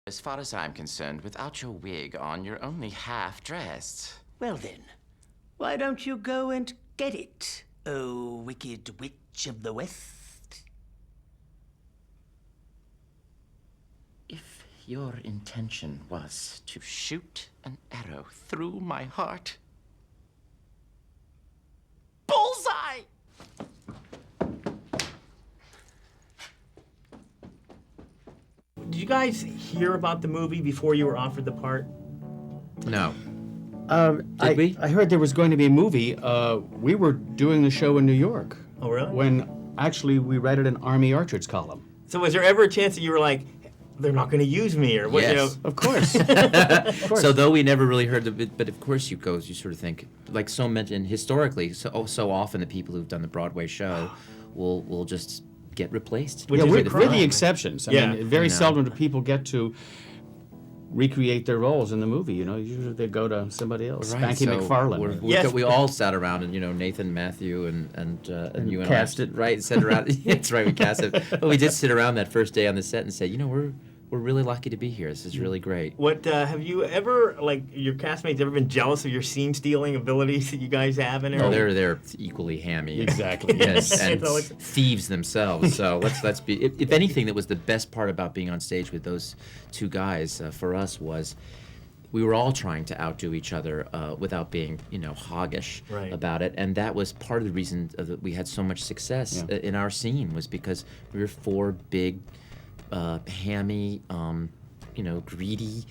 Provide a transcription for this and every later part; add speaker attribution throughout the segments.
Speaker 1: As far as I'm concerned, without your wig on, you're only half-dressed.
Speaker 2: Well then, why don't you go and get it, oh wicked witch of the West?
Speaker 1: If your intention was to shoot an arrow through my heart... Bullseye!
Speaker 3: Did you guys hear about the movie before you were offered the part?
Speaker 4: No.
Speaker 5: Did we? I heard there was going to be a movie. We were doing the show in New York.
Speaker 3: Oh, really?
Speaker 5: When actually we read it in Army Archer's column.
Speaker 3: So was there ever a chance that you were like, they're not going to use me, or what?
Speaker 4: Yes.
Speaker 3: You know?
Speaker 5: Of course. Of course.
Speaker 4: So though we never really heard of it, but of course you sort of think, like so mentioned historically, so often the people who've done the Broadway show will just get replaced.
Speaker 3: Which
Speaker 5: yeah,
Speaker 3: is
Speaker 5: we're,
Speaker 3: a
Speaker 5: we're
Speaker 3: crime.
Speaker 5: the exceptions. I mean, very seldom do people get to recreate their roles in the movie. You know, usually they go to somebody else.
Speaker 4: Right,
Speaker 5: Spanky
Speaker 4: so
Speaker 5: McFarlane.
Speaker 3: Yes.
Speaker 4: we all sat around and Nathan, Matthew, and you and
Speaker 5: cast
Speaker 4: I,
Speaker 5: it.
Speaker 4: right? Sat around. That's right, we cast it. But we did sit around that first day on the set and say, we're really lucky to be here. This is really great.
Speaker 3: What have you ever, like, your castmates ever been jealous of your scene stealing abilities that you guys have in there?
Speaker 4: Oh, they're equally hammy.
Speaker 5: Exactly.
Speaker 4: Yes, and
Speaker 3: It's always-
Speaker 4: thieves themselves. So let's be. If anything, that was the best part about being on stage with those two guys for us was we were all trying to outdo each other without being hoggish
Speaker 3: Right.
Speaker 4: about it, and that was part of the reason that we had so much success in our scene was because we were four big, hammy. Greedy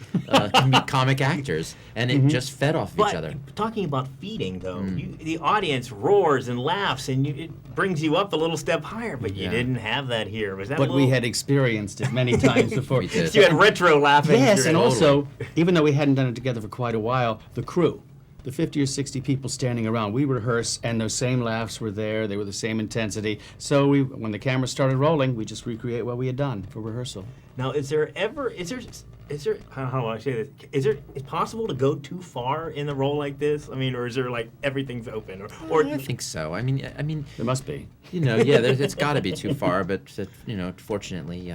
Speaker 4: comic actors, and it just fed off of each other.
Speaker 3: Talking about feeding, though, the audience roars and laughs, and it brings you up a little step higher, but you
Speaker 4: Yeah.
Speaker 3: didn't have that here. Was that
Speaker 5: But
Speaker 3: a
Speaker 5: we
Speaker 3: little...
Speaker 5: had experienced it many times before.
Speaker 4: We did.
Speaker 3: You had retro laughing.
Speaker 5: Yes,
Speaker 3: during-
Speaker 5: and also, even though we hadn't done it together for quite a while, the crew, the 50 or 60 people standing around, we rehearsed, and those same laughs were there. They were the same intensity. So when the camera started rolling, we just recreate what we had done for rehearsal.
Speaker 3: Now, is there how do I say this? Is it possible to go too far in the role like this? I mean, or is there like everything's open, or
Speaker 4: I think so. I mean,
Speaker 5: There must be.
Speaker 4: it's got to be too far, but fortunately,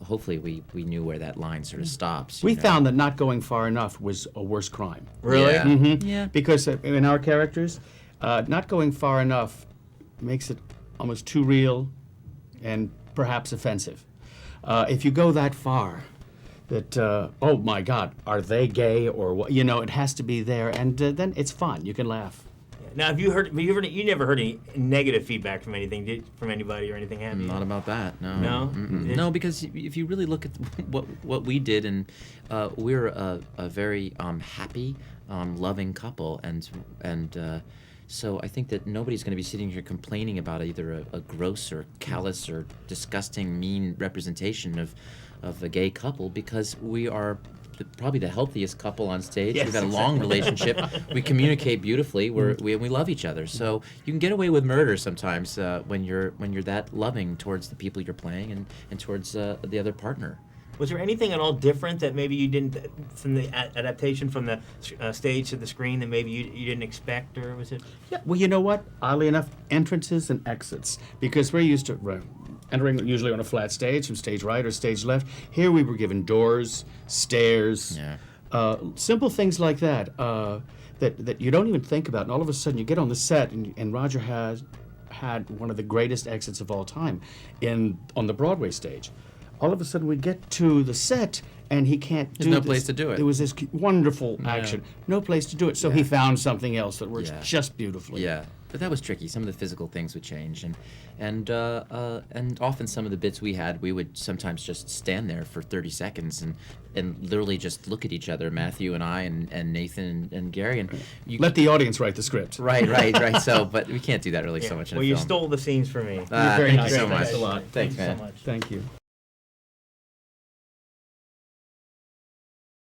Speaker 4: hopefully we knew where that line sort of stops.
Speaker 5: We found that not going far enough was a worse crime.
Speaker 3: really?
Speaker 4: Yeah.
Speaker 5: Mm-hmm. Because in our characters, not going far enough makes it almost too real and perhaps offensive. If you go that far, that, oh my God, are they gay or what? It has to be there, and then it's fun. You can laugh.
Speaker 3: Now, you never heard any negative feedback from from anybody or anything, have you?
Speaker 4: Not about that. No.
Speaker 3: No?
Speaker 4: Mm-mm. No, because if you really look at what we did, and we're a very happy, loving couple, and so I think that nobody's going to be sitting here complaining about either a gross or callous or disgusting, mean representation of a gay couple, because we are probably the healthiest couple on stage.
Speaker 3: Yes,
Speaker 4: We've had a long relationship. We communicate beautifully. We love each other. So you can get away with murder sometimes when you're that loving towards the people you're playing and towards the other partner.
Speaker 3: Was there anything at all different that maybe you didn't, from the adaptation from the stage to the screen, that maybe you didn't expect, or was it?
Speaker 5: Yeah, well, you know what? Oddly enough, entrances and exits, because we're used to entering usually on a flat stage from stage right or stage left. Here we were given doors, stairs, simple things like that, that you don't even think about. And all of a sudden you get on the set, and Roger has had one of the greatest exits of all time on the Broadway stage. All of a sudden we get to the set, and he can't do
Speaker 4: There's no
Speaker 5: this.
Speaker 4: place to do it.
Speaker 5: There was this wonderful action. No place to do it. So he found something else that works
Speaker 4: Yeah.
Speaker 5: just beautifully.
Speaker 4: Yeah, but that was tricky. Some of the physical things would change, and often some of the bits we would sometimes just stand there for 30 seconds and literally just look at each other, Matthew and I and Nathan and Gary, and you
Speaker 5: Let the audience write the script.
Speaker 4: right. So, but we can't do that really so much in
Speaker 3: Well,
Speaker 4: a
Speaker 3: you
Speaker 4: film.
Speaker 3: stole the scenes for me.
Speaker 5: very
Speaker 4: Thank
Speaker 5: nice.
Speaker 4: you so
Speaker 5: Thanks
Speaker 4: much.
Speaker 5: a lot.
Speaker 4: Thanks,
Speaker 3: Thank you
Speaker 4: man.
Speaker 3: so much.
Speaker 5: Thank you.